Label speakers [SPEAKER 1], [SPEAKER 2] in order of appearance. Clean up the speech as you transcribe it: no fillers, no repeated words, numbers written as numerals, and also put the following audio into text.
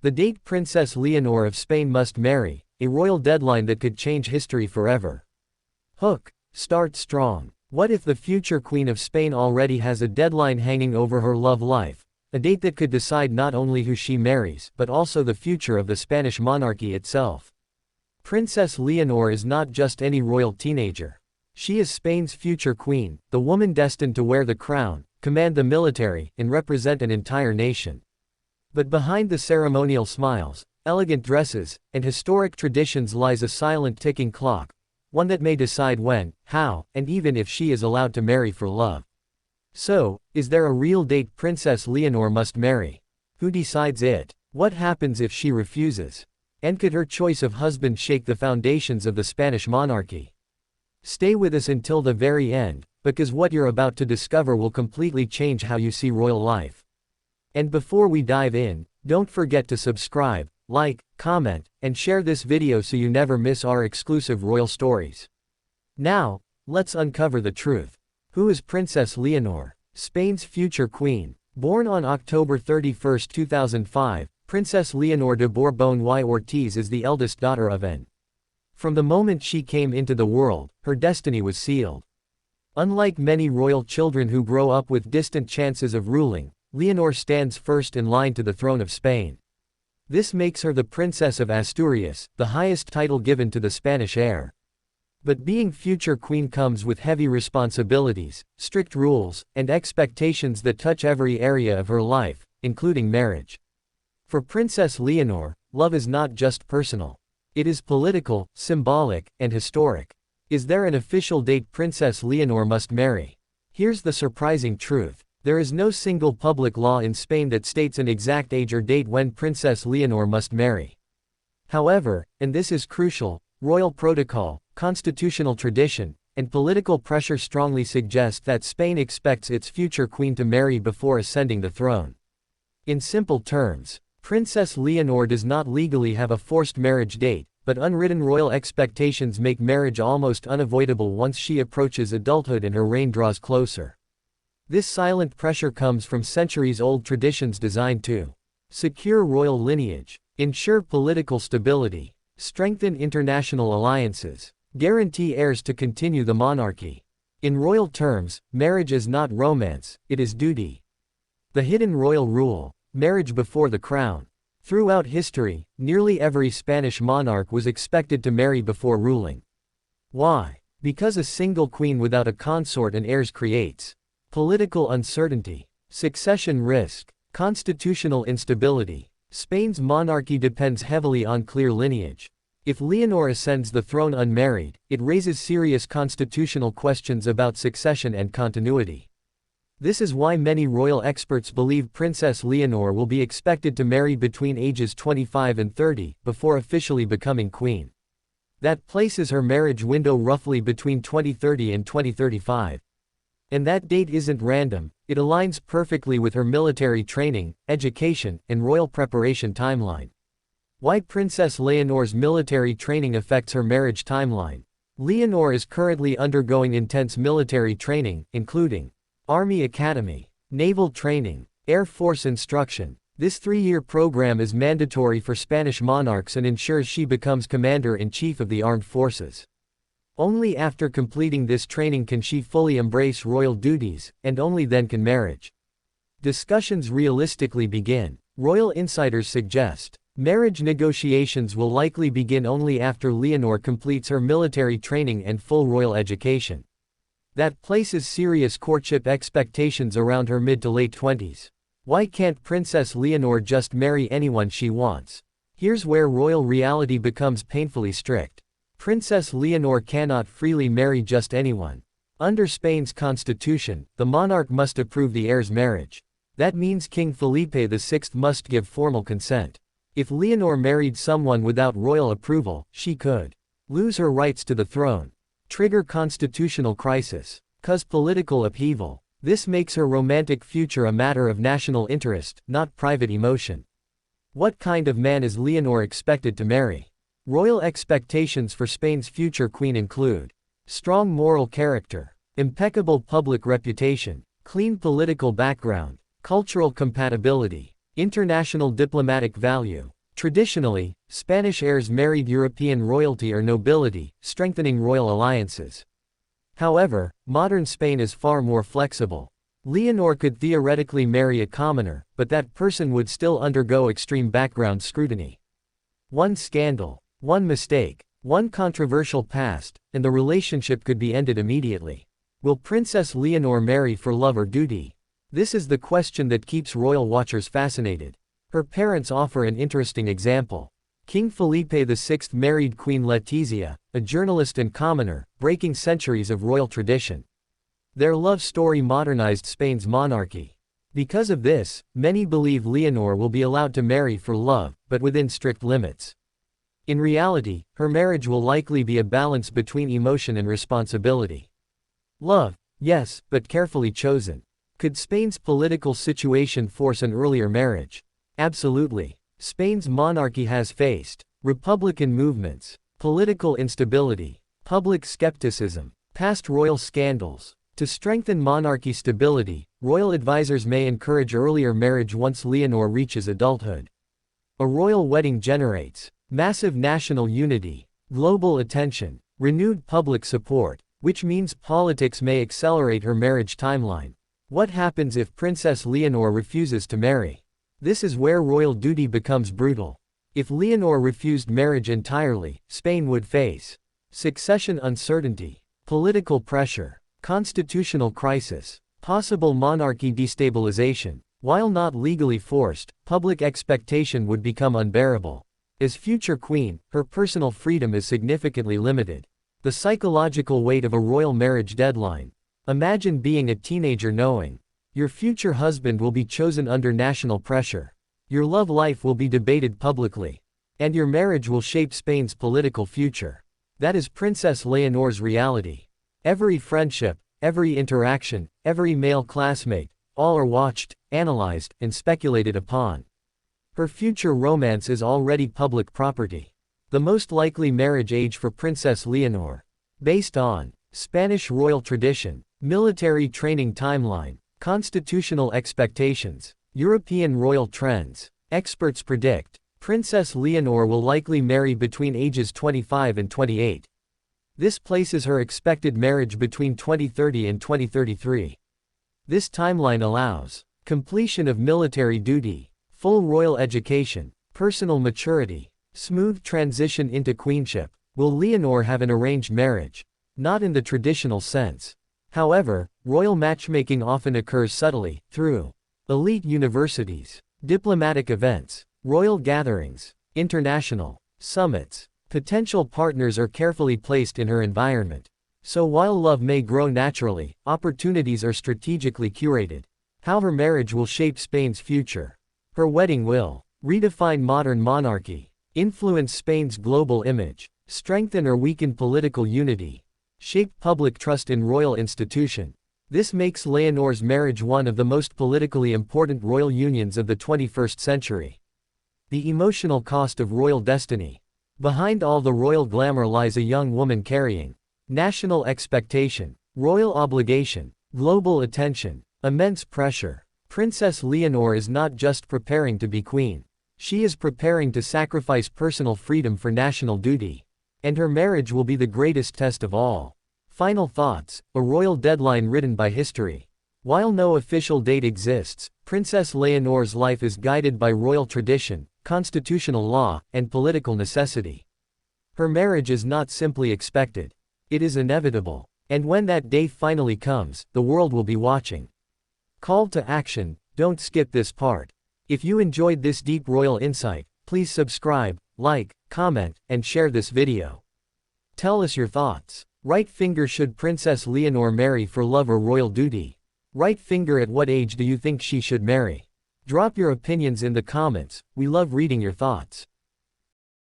[SPEAKER 1] The date Princess Leonor of Spain must marry, a royal deadline that could change history forever. Hook. Start strong. What if the future Queen of Spain already has a deadline hanging over her love life, a date that could decide not only who she marries but also the future of the Spanish monarchy itself? Princess Leonor is not just any royal teenager. She is Spain's future queen, the woman destined to wear the crown, command the military, and represent an entire nation. But behind the ceremonial smiles, elegant dresses, and historic traditions lies a silent ticking clock, one that may decide when, how, and even if she is allowed to marry for love. So, is there a real date Princess Leonor must marry? Who decides it? What happens if she refuses? And could her choice of husband shake the foundations of the Spanish monarchy? Stay with us until the very end, because what you're about to discover will completely change how you see royal life. And before we dive in, don't forget to subscribe, like, comment, and share this video so you never miss our exclusive royal stories. Now, let's uncover the truth. Who is Princess Leonor, Spain's future queen? Born on October 31, 2005, Princess Leonor de Borbón y Ortiz is the eldest daughter of N. From the moment she came into the world, her destiny was sealed. Unlike many royal children who grow up with distant chances of ruling, Leonor stands first in line to the throne of Spain. This makes her the Princess of Asturias, the highest title given to the Spanish heir. But being future queen comes with heavy responsibilities, strict rules, and expectations that touch every area of her life, including marriage. For Princess Leonor, love is not just personal. It is political, symbolic, and historic. Is there an official date Princess Leonor must marry? Here's the surprising truth. There is no single public law in Spain that states an exact age or date when Princess Leonor must marry. However, and this is crucial, royal protocol, constitutional tradition, and political pressure strongly suggest that Spain expects its future queen to marry before ascending the throne. In simple terms, Princess Leonor does not legally have a forced marriage date, but unwritten royal expectations make marriage almost unavoidable once she approaches adulthood and her reign draws closer. This silent pressure comes from centuries-old traditions designed to secure royal lineage, ensure political stability, strengthen international alliances, guarantee heirs to continue the monarchy. In royal terms, marriage is not romance, it is duty. The hidden royal rule, marriage before the crown. Throughout history, nearly every Spanish monarch was expected to marry before ruling. Why? Because a single queen without a consort and heirs creates political uncertainty, succession risk, constitutional instability. Spain's monarchy depends heavily on clear lineage. If Leonor ascends the throne unmarried, it raises serious constitutional questions about succession and continuity. This is why many royal experts believe Princess Leonor will be expected to marry between ages 25 and 30, before officially becoming queen. That places her marriage window roughly between 2030 and 2035. And that date isn't random, it aligns perfectly with her military training, education, and royal preparation timeline. Why Princess Leonor's military training affects her marriage timeline. Leonor is currently undergoing intense military training, including Army Academy, Naval Training, Air Force Instruction. This 3-year program is mandatory for Spanish monarchs and ensures she becomes Commander-in-Chief of the Armed Forces. Only after completing this training can she fully embrace royal duties, and only then can marriage discussions realistically begin. Royal insiders suggest marriage negotiations will likely begin only after Leonor completes her military training and full royal education. That places serious courtship expectations around her mid to late 20s. Why can't Princess Leonor just marry anyone she wants? Here's where royal reality becomes painfully strict. Princess Leonor cannot freely marry just anyone. Under Spain's constitution, the monarch must approve the heir's marriage. That means King Felipe VI must give formal consent. If Leonor married someone without royal approval, she could lose her rights to the throne, trigger constitutional crisis, cause political upheaval. This makes her romantic future a matter of national interest, not private emotion. What kind of man is Leonor expected to marry? Royal expectations for Spain's future queen include strong moral character, impeccable public reputation, clean political background, cultural compatibility. International diplomatic value. Traditionally, Spanish heirs married European royalty or nobility, strengthening royal alliances. However, modern Spain is far more flexible. Leonor could theoretically marry a commoner, but that person would still undergo extreme background scrutiny. One scandal, one mistake, one controversial past, and the relationship could be ended immediately. Will Princess Leonor marry for love or duty? This is the question that keeps royal watchers fascinated. Her parents offer an interesting example. King Felipe VI married Queen Letizia, a journalist and commoner, breaking centuries of royal tradition. Their love story modernized Spain's monarchy. Because of this, many believe Leonor will be allowed to marry for love, but within strict limits. In reality, her marriage will likely be a balance between emotion and responsibility. Love, yes, but carefully chosen. Could Spain's political situation force an earlier marriage? Absolutely. Spain's monarchy has faced republican movements, political instability, public skepticism, past royal scandals. To strengthen monarchy stability, royal advisors may encourage earlier marriage once Leonor reaches adulthood. A royal wedding generates massive national unity, global attention, renewed public support, which means politics may accelerate her marriage timeline. What happens if Princess Leonor refuses to marry? This is where royal duty becomes brutal. If Leonor refused marriage entirely, Spain would face succession uncertainty, political pressure, constitutional crisis, possible monarchy destabilization. While not legally forced, public expectation would become unbearable. As future queen, her personal freedom is significantly limited. The psychological weight of a royal marriage deadline. Imagine being a teenager knowing your future husband will be chosen under national pressure. Your love life will be debated publicly. And your marriage will shape Spain's political future. That is Princess Leonor's reality. Every friendship, every interaction, every male classmate, all are watched, analyzed, and speculated upon. Her future romance is already public property. The most likely marriage age for Princess Leonor. Based on Spanish royal tradition, military training timeline, constitutional expectations, European royal trends, experts predict Princess Leonor will likely marry between ages 25 and 28. This places her expected marriage between 2030 and 2033. This timeline allows completion of military duty, full royal education, personal maturity, smooth transition into queenship. Will Leonor have an arranged marriage? Not in the traditional sense. However, royal matchmaking often occurs subtly, through elite universities, diplomatic events, royal gatherings, international summits. Potential partners are carefully placed in her environment. So while love may grow naturally, opportunities are strategically curated. How her marriage will shape Spain's future. Her wedding will redefine modern monarchy, influence Spain's global image, strengthen or weaken political unity, shape public trust in royal institution. This makes Leonor's marriage one of the most politically important royal unions of the 21st century. The emotional cost of royal destiny. Behind all the royal glamour lies a young woman carrying national expectation, royal obligation, global attention, immense pressure. Princess Leonor is not just preparing to be queen. She is preparing to sacrifice personal freedom for national duty. And her marriage will be the greatest test of all. Final thoughts, a royal deadline written by history. While no official date exists, Princess Leonor's life is guided by royal tradition, constitutional law, and political necessity. Her marriage is not simply expected. It is inevitable. And when that day finally comes, the world will be watching. Call to action, don't skip this part. If you enjoyed this deep royal insight, please subscribe, like, comment, and share this video. Tell us your thoughts. Right finger, should Princess Leonor marry for love or royal duty? Right finger, at what age do you think she should marry? Drop your opinions in the comments, we love reading your thoughts.